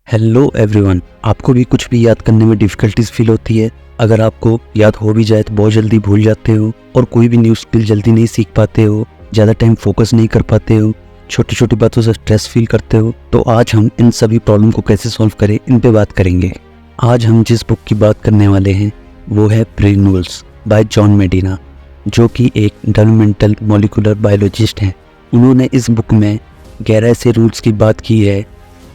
Hello everyone. आपको भी कुछ भी याद करने में डिफ़िकल्टीज फील होती है? अगर आपको याद हो भी जाए तो बहुत जल्दी भूल जाते हो और कोई भी न्यू स्किल जल्दी नहीं सीख पाते हो, ज़्यादा टाइम फोकस नहीं कर पाते हो, छोटी छोटी बातों से स्ट्रेस फील करते हो, तो आज हम इन सभी प्रॉब्लम को कैसे सॉल्व करें इन पे बात करेंगे। आज हम जिस बुक की बात करने वाले हैं वो है ब्रेन रूल्स बाय जॉन मेडिना, जो कि एक डेवलपमेंटल मॉलिक्यूलर बायोलॉजिस्ट हैं। उन्होंने इस बुक में 11 ऐसे रूल्स की बात की है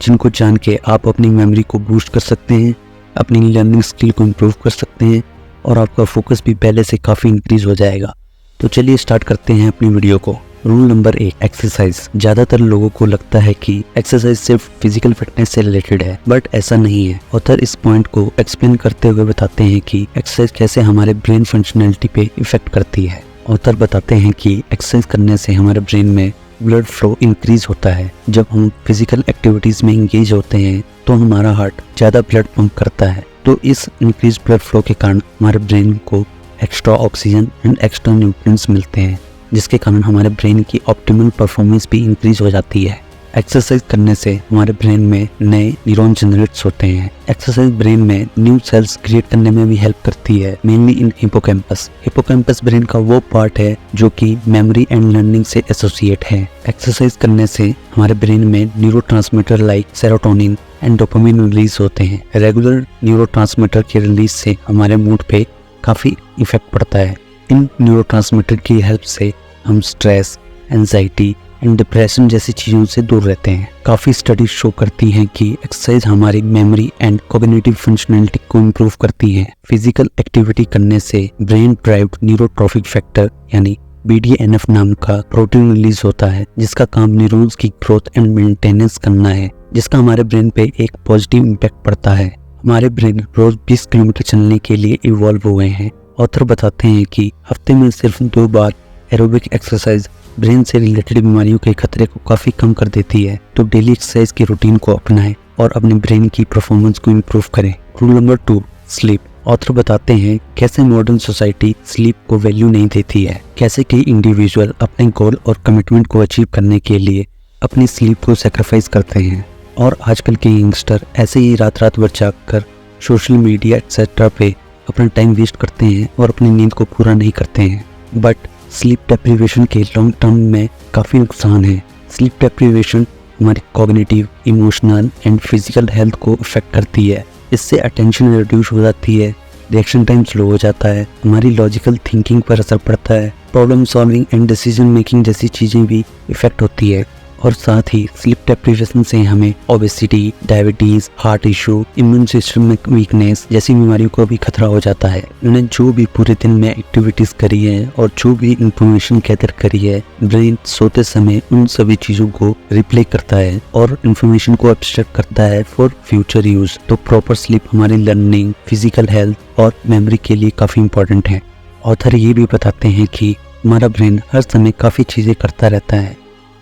जिनको जान के आप अपनी मेमोरी को बूस्ट कर सकते हैं, अपनी लर्निंग स्किल को इम्प्रूव कर सकते हैं और आपका फोकस भी पहले से काफ़ी इंक्रीज हो जाएगा। तो चलिए स्टार्ट करते हैं अपनी वीडियो को। Rule number 1, exercise. ज़्यादातर लोगों को लगता है कि एक्सरसाइज सिर्फ फिजिकल फिटनेस से रिलेटेड है, बट ऐसा नहीं है। ऑथर इस पॉइंट को एक्सप्लेन करते हुए बताते हैं कि एक्सरसाइज कैसे हमारे ब्रेन फंक्शनैलिटी पे इफेक्ट करती है। ऑथर बताते हैं कि एक्सरसाइज करने से हमारे ब्रेन में ब्लड फ्लो इंक्रीज होता है। जब हम फिजिकल एक्टिविटीज में इंगेज होते हैं तो हमारा हार्ट ज़्यादा ब्लड पंप करता है, तो इस इंक्रीज ब्लड फ्लो के कारण हमारे ब्रेन को extra oxygen and extra nutrients मिलते हैं, जिसके कारण हमारे ब्रेन की ऑप्टिमल परफॉर्मेंस भी इंक्रीज हो जाती है। एक्सरसाइज करने से हमारे ब्रेन में नए न्यूरॉन जनरेट्स होते हैं। एक्सरसाइज ब्रेन में न्यू सेल्स क्रिएट करने में भी हेल्प करती है, मेनली इन हिपोकैम्पस। हिपोकैम्पस ब्रेन का वो पार्ट है जो कि मेमोरी एंड लर्निंग से एसोसिएट है। एक्सरसाइज करने से हमारे ब्रेन में neurotransmitter like serotonin and dopamine release होते हैं। रेगुलर न्यूरोट्रांसमीटर के रिलीज से हमारे मूड पे काफ़ी इफेक्ट पड़ता है। इन न्यूरोट्रांसमीटर की हेल्प से हम स्ट्रेस, एंजाइटी एंड डिप्रेशन जैसी चीज़ों से दूर रहते हैं। काफ़ी स्टडीज शो करती हैं कि एक्सरसाइज हमारी मेमोरी एंड कॉग्निटिव फंक्शनैलिटी को इम्प्रूव करती है। फिजिकल एक्टिविटी करने से ब्रेन ड्राइव्ड न्यूरोट्रॉफिक फैक्टर यानी BDNF नाम का प्रोटीन रिलीज होता है, जिसका काम न्यूरॉन्स की ग्रोथ एंड मेंटेनेंस करना है, जिसका हमारे ब्रेन पे एक पॉजिटिव इम्पैक्ट पड़ता है। हमारे ब्रेन रोज 20 किलोमीटर चलने के लिए इवॉल्व हुए हैं। ऑथर बताते हैं कि हफ्ते में सिर्फ 2 बार एरोबिक एक्सरसाइज ब्रेन से रिलेटेड बीमारियों के खतरे को काफ़ी कम कर देती है। तो डेली एक्सरसाइज की रूटीन को अपनाएं और अपने ब्रेन की परफॉर्मेंस को इम्प्रूव करें। Rule number 2, sleep. ऑथर बताते हैं कैसे मॉडर्न सोसाइटी स्लीप को वैल्यू नहीं देती है, कैसे कि इंडिविजुअल अपने गोल और कमिटमेंट को अचीव करने के लिए अपनी स्लीप को सेक्रीफाइस करते हैं, और आजकल के यंगस्टर ऐसे ही रात रात भर जाग कर सोशल मीडिया एक्सेट्रा पे अपना टाइम वेस्ट करते हैं और अपनी नींद को पूरा नहीं करते हैं। बट स्लीप डेप्रीवेशन के लॉन्ग टर्म में काफ़ी नुकसान है। स्लीप डेप्रीवेशन हमारी cognitive, emotional and physical health को इफेक्ट करती है। इससे अटेंशन रिड्यूस हो जाती है, रिएक्शन टाइम स्लो हो जाता है, हमारी लॉजिकल थिंकिंग पर असर पड़ता है, problem solving and decision making जैसी चीज़ें भी इफेक्ट होती है। और साथ ही स्लीप डेप्रीवेशन से हमें obesity, diabetes, heart issue, immune system में वीकनेस जैसी बीमारियों को भी खतरा हो जाता है। उन्होंने जो भी पूरे दिन में एक्टिविटीज करी है और जो भी इंफॉर्मेशन गैदर करी है, ब्रेन सोते समय उन सभी चीज़ों को रिप्ले करता है और इंफॉर्मेशन को एब्स्ट्रैक्ट करता है फॉर फ्यूचर यूज। तो प्रॉपर स्लीप हमारी लर्निंग, फिजिकल हेल्थ और मेमोरी के लिए काफ़ी इंपॉर्टेंट है। ऑथर ये भी बताते हैं कि हमारा ब्रेन हर समय काफ़ी चीज़ें करता रहता है,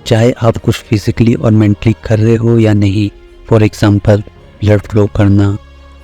चाहे आप कुछ फिजिकली और मेंटली कर रहे हो या नहीं। फॉर एग्जांपल, ब्लड फ्लो करना,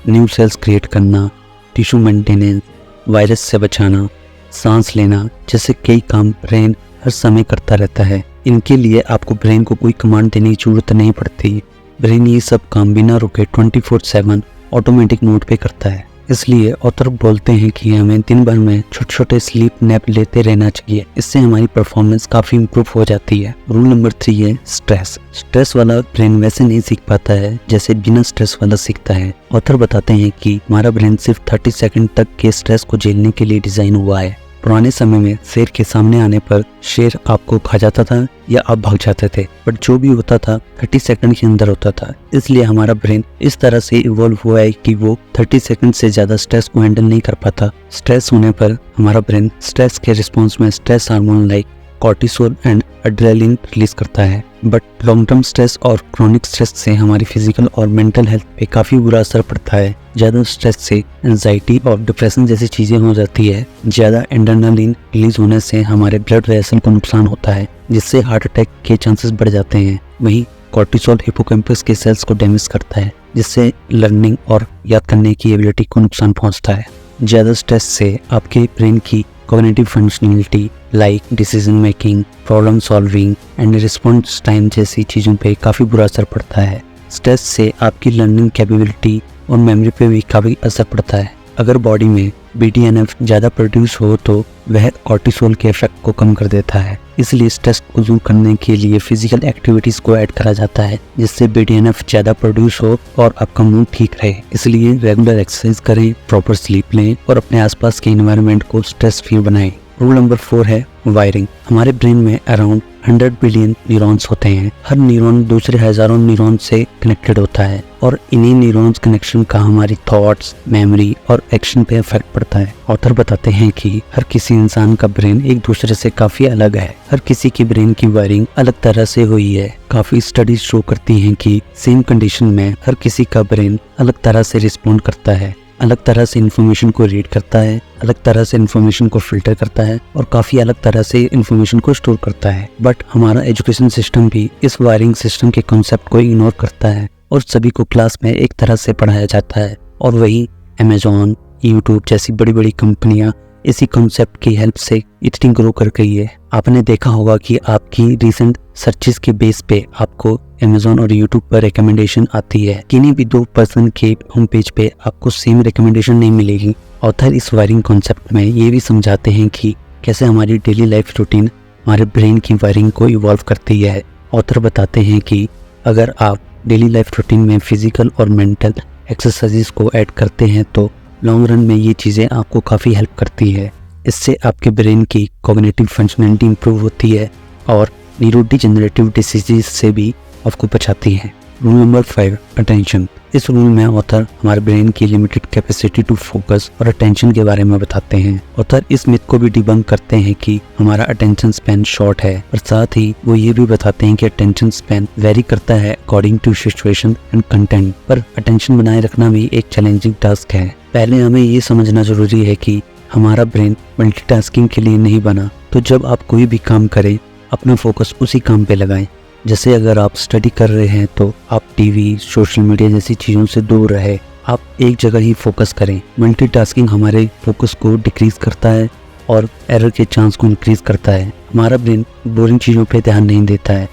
न्यू सेल्स क्रिएट करना, टिश्यू मेंटेनेंस, वायरस से बचाना, सांस लेना जैसे कई काम ब्रेन हर समय करता रहता है। इनके लिए आपको ब्रेन को कोई कमांड देने की जरूरत नहीं पड़ती। ब्रेन ये सब काम बिना रुके 24/7 ऑटोमेटिक मोड पे करता है। इसलिए ऑथर बोलते हैं कि हमें दिन भर में छोटे छोटे स्लीप नैप लेते रहना चाहिए। इससे हमारी परफॉर्मेंस काफ़ी इम्प्रूव हो जाती है। रूल नंबर 3 है स्ट्रेस। स्ट्रेस वाला ब्रेन वैसे नहीं सीख पाता है जैसे बिना स्ट्रेस वाला सीखता है। ऑथर बताते हैं कि हमारा ब्रेन सिर्फ 30 सेकंड तक के स्ट्रेस को झेलने के लिए डिज़ाइन हुआ है। पुराने समय में शेर के सामने आने पर शेर आपको खा जाता था या आप भाग जाते थे, बट जो भी होता था 30 सेकंड के अंदर होता था। इसलिए हमारा ब्रेन इस तरह से इवॉल्व हुआ है कि वो 30 सेकंड से ज़्यादा स्ट्रेस को हैंडल नहीं कर पाता। स्ट्रेस होने पर हमारा ब्रेन स्ट्रेस के रिस्पॉन्स में stress hormone like cortisol and adrenaline release करता है। बट लॉन्ग टर्म स्ट्रेस और क्रोनिक स्ट्रेस से हमारी फिजिकल और मेंटल हेल्थ पे काफ़ी बुरा असर पड़ता है। ज़्यादा स्ट्रेस से एंजाइटी और डिप्रेशन जैसी चीज़ें हो जाती है। ज़्यादा एड्रेनलिन रिलीज होने से हमारे ब्लड वेसल को नुकसान होता है, जिससे हार्ट अटैक के चांसेस बढ़ जाते हैं। वहीं कॉर्टिसोल हिपोकैम्पस के सेल्स को डैमेज करता है, जिससे लर्निंग और याद करने की एबिलिटी को नुकसान पहुंचता है। ज़्यादा स्ट्रेस से आपके ब्रेन की cognitive functionality like decision making, problem solving and response time जैसी चीज़ों पे काफ़ी बुरा असर पड़ता है। स्ट्रेस से आपकी लर्निंग कैपेबिलिटी और मेमोरी पे भी काफ़ी असर पड़ता है। अगर बॉडी में BDNF ज़्यादा प्रोड्यूस हो तो वह कॉर्टिसोल के इफेक्ट को कम कर देता है। इसलिए स्ट्रेस को दूर करने के लिए फिजिकल एक्टिविटीज़ को ऐड करा जाता है जिससे BDNF ज़्यादा प्रोड्यूस हो और आपका मूड ठीक रहे। इसलिए रेगुलर एक्सरसाइज करें, प्रॉपर स्लीप लें और अपने आसपास के एनवायरनमेंट को स्ट्रेस फ्री बनाएं। रूल नंबर 4 है वायरिंग। हमारे ब्रेन में अराउंड 100 बिलियन न्यूरॉन्स होते हैं। हर न्यूरॉन दूसरे हजारों न्यूरॉन से कनेक्टेड होता है और इन्हीं न्यूरॉन्स कनेक्शन का हमारी थॉट्स, मेमोरी और एक्शन पे इफेक्ट पड़ता है। ऑथर बताते हैं कि हर किसी इंसान का ब्रेन एक दूसरे से काफी अलग है। हर किसी की ब्रेन की वायरिंग अलग तरह से हुई है। काफी स्टडीज शो करती हैं कि सेम कंडीशन में हर किसी का ब्रेन अलग तरह से रिस्पॉन्ड करता है, अलग तरह से इन्फॉर्मेशन को रीड करता है, अलग तरह से इन्फॉर्मेशन को फिल्टर करता है और काफ़ी अलग तरह से इन्फॉर्मेशन को स्टोर करता है। बट हमारा एजुकेशन सिस्टम भी इस वायरिंग सिस्टम के कॉन्सेप्ट को इग्नोर करता है और सभी को क्लास में एक तरह से पढ़ाया जाता है। और वही अमेजॉन, यूट्यूब जैसी बड़ी बड़ी कंपनियां इसी कॉन्सेप्ट की हेल्प से इतनी ग्रो कर गई है। आपने देखा होगा कि आपकी रिसेंट सर्चेस के बेस पे आपको अमेजॉन और यूट्यूब पर रिकमेंडेशन आती है। किन्हीं भी 2 पर्सन के होम पेज पे आपको सेम रिकमेंडेशन नहीं मिलेगी। ऑथर इस वायरिंग कॉन्सेप्ट में ये भी समझाते हैं कि कैसे हमारी डेली लाइफ रूटीन हमारे ब्रेन की वायरिंग को इवॉल्व करती है। ऑथर बताते हैं कि अगर आप डेली लाइफ रूटीन में फिजिकल और मेंटल एक्सरसाइजेस को ऐड करते हैं तो लॉन्ग रन में ये चीज़ें आपको काफ़ी हेल्प करती है। इससे आपके ब्रेन की कॉग्निटिव फंक्शनैलिटी इंप्रूव होती है और न्यूरोडिजेनरेटिव डिसीजेज से भी आपको बचाती है। Rule number 5 attention. इस रूल में ऑथर हमारे ब्रेन की लिमिटेड कैपेसिटी टू फोकस और अटेंशन के बारे में बताते हैं। ऑथर इस मिथ को भी डिबंक करते हैं कि हमारा अटेंशन स्पैन शॉर्ट है और साथ ही वो ये भी बताते हैं कि अटेंशन स्पैन वेरी करता है according to situation and content. पर अटेंशन बनाए रखना भी एक चैलेंजिंग टास्क है। पहले हमें ये समझना जरूरी है कि हमारा ब्रेन मल्टीटास्किंग के लिए नहीं बना। तो जब आप कोई भी काम करें अपना फोकस उसी काम पे लगाएं। जैसे अगर आप स्टडी कर रहे हैं तो आप टीवी, सोशल मीडिया जैसी चीज़ों से दूर रहे, आप एक जगह ही फोकस करें। मल्टीटास्किंग हमारे फोकस को डिक्रीज करता है और एरर के चांस को इंक्रीज करता है। हमारा ब्रेन बोरिंग चीज़ों पे ध्यान नहीं देता है।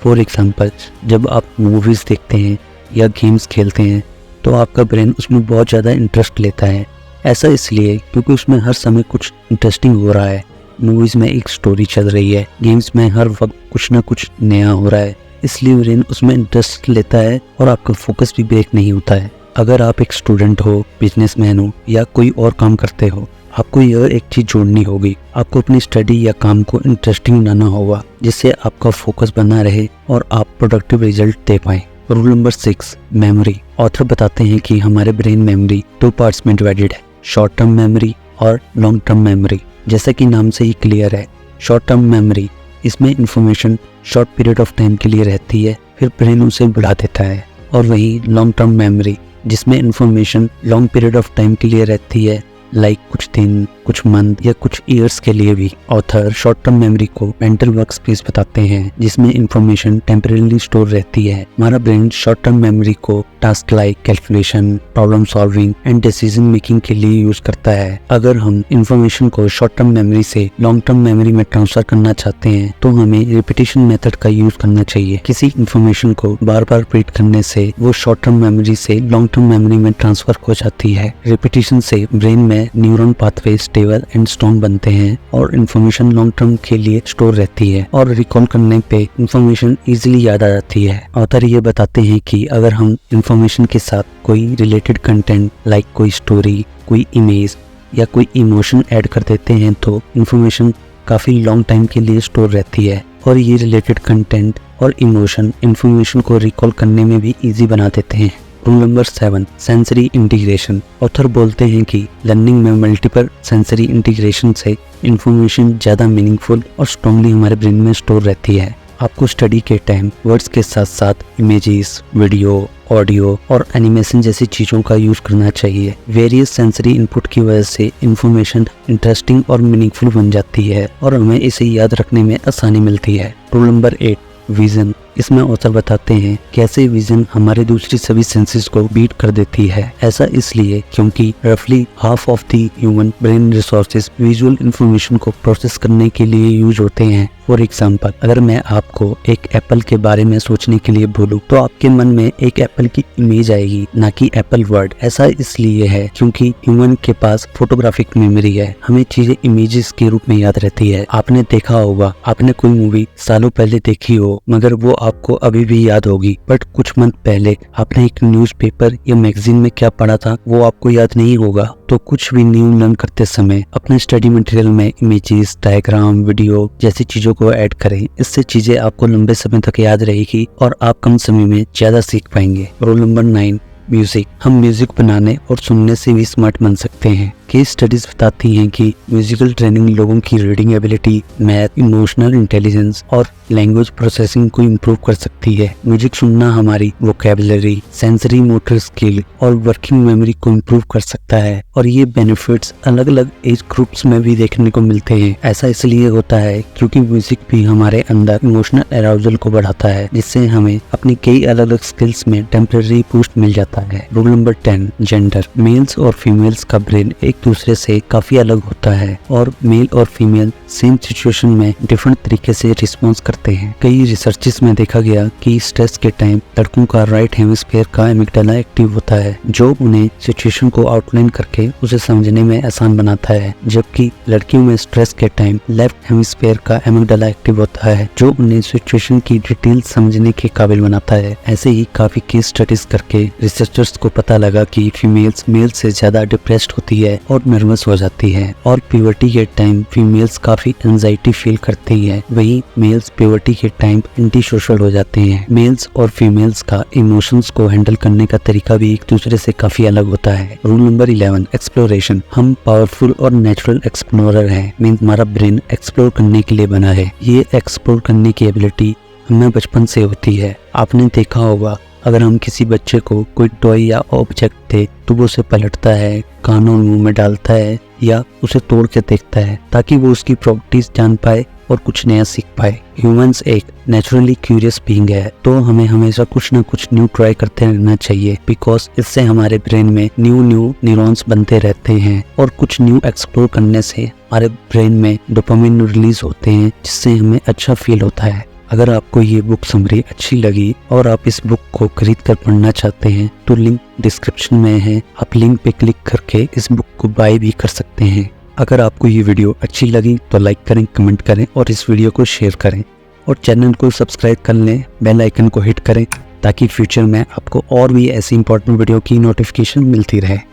फॉर एग्जांपल, जब आप मूवीज़ देखते हैं या गेम्स खेलते हैं तो आपका ब्रेन उसमें बहुत ज़्यादा इंटरेस्ट लेता है। ऐसा इसलिए क्योंकि उसमें हर समय कुछ इंटरेस्टिंग हो रहा है। मूवीज में एक स्टोरी चल रही है, गेम्स में हर वक्त कुछ ना कुछ नया हो रहा है, इसलिए ब्रेन उसमें इंटरेस्ट लेता है और आपका फोकस भी ब्रेक नहीं होता है। अगर आप एक स्टूडेंट हो, बिजनेसमैन हो या कोई और काम करते हो, आपको यह एक चीज जोड़नी होगी। आपको अपनी स्टडी या काम को इंटरेस्टिंग बनाना होगा जिससे आपका फोकस बना रहे और आप प्रोडक्टिव रिजल्ट दे पाए। Rule number 6 memory. ऑथर बताते हैं कि हमारे ब्रेन मेमोरी 2 पार्ट्स में डिवाइडेड है, शॉर्ट टर्म मेमोरी और लॉन्ग टर्म मेमोरी। जैसा कि नाम से ही क्लियर है, शॉर्ट टर्म मेमोरी, इसमें information short period of time के लिए रहती है, फिर ब्रेन उसे भुला देता है। और वही लॉन्ग टर्म मेमोरी जिसमें information long period of time के लिए रहती है, लाइक कुछ दिन, कुछ मंथ या कुछ ईयर्स के लिए भी। ऑथर शॉर्ट टर्म मेमोरी को मेंटल वर्कस्पेस बताते हैं जिसमें इंफॉर्मेशन टेम्परेली स्टोर रहती है। हमारा ब्रेन शॉर्ट टर्म मेमोरी को task like calculation, problem solving and decision making के लिए यूज करता है। अगर हम इंफॉर्मेशन को शॉर्ट टर्म मेमोरी से लॉन्ग टर्म मेमोरी में ट्रांसफर करना चाहते हैं तो हमें रिपीटिशन मेथड का यूज करना चाहिए। किसी इंफॉर्मेशन को बार बार रिपीट करने से वो शॉर्ट टर्म मेमोरी से लॉन्ग टर्म मेमोरी में ट्रांसफर हो जाती है। रिपीटिशन से ब्रेन में neuron pathway stable and strong बनते हैं और इंफॉर्मेशन लॉन्ग टर्म के लिए स्टोर रहती है और रिकॉल करने पे इंफॉर्मेशन इजीली याद आ जाती है। ऑथर ये बताते हैं कि अगर हम इंफॉर्मेशन के साथ कोई रिलेटेड कंटेंट लाइक कोई स्टोरी, कोई इमेज या कोई इमोशन ऐड कर देते हैं तो इंफॉर्मेशन काफी लॉन्ग टाइम के लिए स्टोर रहती है और ये रिलेटेड कंटेंट और इमोशन इंफॉर्मेशन को रिकॉल करने में भी इजी बना देते हैं। Rule number 7 sensory integration. Author बोलते हैं कि लर्निंग में मल्टीपल सेंसरी इंटीग्रेशन से इंफॉर्मेशन ज़्यादा मीनिंगफुल और स्ट्रांगली हमारे ब्रेन में स्टोर रहती है। आपको स्टडी के टाइम वर्ड्स के साथ साथ इमेजेस, वीडियो, ऑडियो और एनिमेशन जैसी चीज़ों का यूज करना चाहिए। वेरियस सेंसरी इनपुट की वजह से इंफॉर्मेशन इंटरेस्टिंग और मीनिंगफुल बन जाती है और हमें इसे याद रखने में आसानी मिलती है। रूल नंबर 8 विजन इसमें ऑथर बताते हैं कैसे विजन हमारे दूसरी सभी सेंसेस को बीट कर देती है। ऐसा इसलिए क्योंकि रफली half of the human brain resources visual information को प्रोसेस करने के लिए यूज होते हैं। फॉर एग्जाम्पल, अगर मैं आपको एक एप्पल के बारे में सोचने के लिए बोलूं तो आपके मन में एक एप्पल की इमेज आएगी, ना कि एप्पल वर्ड। ऐसा इसलिए है क्योंकि ह्यूमन के पास फोटोग्राफिक मेमोरी है, हमें चीजें इमेजेस के रूप में याद रहती है। आपने देखा होगा, आपने कोई मूवी सालों पहले देखी हो मगर वो आपको अभी भी याद होगी, बट कुछ मंथ पहले आपने एक न्यूज़पेपर या मैगजीन में क्या पढ़ा था वो आपको याद नहीं होगा। तो कुछ भी न्यू लर्न करते समय अपने स्टडी मटेरियल में इमेजेस, डायग्राम, वीडियो जैसी चीजों को ऐड करें। इससे चीजें आपको लंबे समय तक याद रहेगी और आप कम समय में ज्यादा सीख पाएंगे। Rule number 9, music. हम म्यूजिक बनाने और सुनने से भी स्मार्ट बन सकते हैं। केस स्टडीज बताती हैं कि म्यूजिकल ट्रेनिंग लोगों की reading ability, math, emotional intelligence और लैंग्वेज प्रोसेसिंग को इम्प्रूव कर सकती है। म्यूजिक सुनना हमारी वोकैबुलरी, सेंसरी मोटर स्किल और वर्किंग मेमोरी को इम्प्रूव कर सकता है और ये बेनिफिट्स अलग अलग एज ग्रुप्स में भी देखने को मिलते हैं। ऐसा इसलिए होता है क्योंकि म्यूजिक भी हमारे अंदर इमोशनल अराउजल को बढ़ाता है, जिससे हमें अपनी कई अलग अलग स्किल्स में टेम्परेरी बूस्ट मिल जाता है। Rule number 10, gender. मेल्स और फीमेल्स का ब्रेन एक दूसरे से काफी अलग होता है और मेल और फीमेल सेम सिचुएशन में डिफरेंट तरीके से रिस्पॉन्स करते हैं। कई रिसर्चेस में देखा गया कि स्ट्रेस के टाइम लड़कों का राइट हेमिस्फीयर का एमिग्डाला एक्टिव होता है, जो उन्हें सिचुएशन को आउटलाइन करके उसे समझने में आसान बनाता है, जबकि लड़कियों में स्ट्रेस के टाइम लेफ्ट हेमिस्फीयर का एमिग्डाला एक्टिव होता है, जो उन्हें सिचुएशन की डिटेल समझने के काबिल बनाता है। ऐसे ही काफी केस स्टडीज करके रिसर्चर्स को पता लगा कि फीमेल्स मेल से ज्यादा डिप्रेस्ड होती है और नर्वस हो जाती है, और प्यूबर्टी के टाइम फीमेल्स काफी एंजाइटी फील करती है, वहीं मेल्स प्यूबर्टी के टाइम एंटी सोशल हो जाते हैं। मेल्स और फीमेल्स का इमोशंस को हैंडल करने का तरीका भी एक दूसरे से काफी अलग होता है। Rule number 11, exploration. हम पावरफुल और नेचुरल एक्सप्लोरर हैं, मींस हमारा ब्रेन एक्सप्लोर करने के लिए बना है। ये एक्सप्लोर करने की एबिलिटी हमें बचपन से होती है। आपने देखा होगा, अगर हम किसी बच्चे को कोई टॉय या ऑब्जेक्ट दे तो वो उसे पलटता है, कानों मुंह में डालता है या उसे तोड़ के देखता है ताकि वो उसकी प्रॉपर्टीज जान पाए और कुछ नया सीख पाए। ह्यूमंस एक नेचुरली क्यूरियस बीइंग है, तो हमें हमेशा कुछ ना कुछ न्यू ट्राई करते रहना चाहिए, बिकॉज इससे हमारे ब्रेन में न्यू न्यूरॉन्स बनते रहते हैं और कुछ न्यू एक्सप्लोर करने से हमारे ब्रेन में डोपामिन रिलीज होते हैं, जिससे हमें अच्छा फील होता है। अगर आपको ये बुक समरी अच्छी लगी और आप इस बुक को खरीद कर पढ़ना चाहते हैं तो लिंक डिस्क्रिप्शन में है, आप लिंक पे क्लिक करके इस बुक को बाय भी कर सकते हैं। अगर आपको ये वीडियो अच्छी लगी तो लाइक करें, कमेंट करें और इस वीडियो को शेयर करें और चैनल को सब्सक्राइब कर लें, बेल आइकन को हिट करें ताकि फ्यूचर में आपको और भी ऐसी इंपॉर्टेंट वीडियो की नोटिफिकेशन मिलती रहे।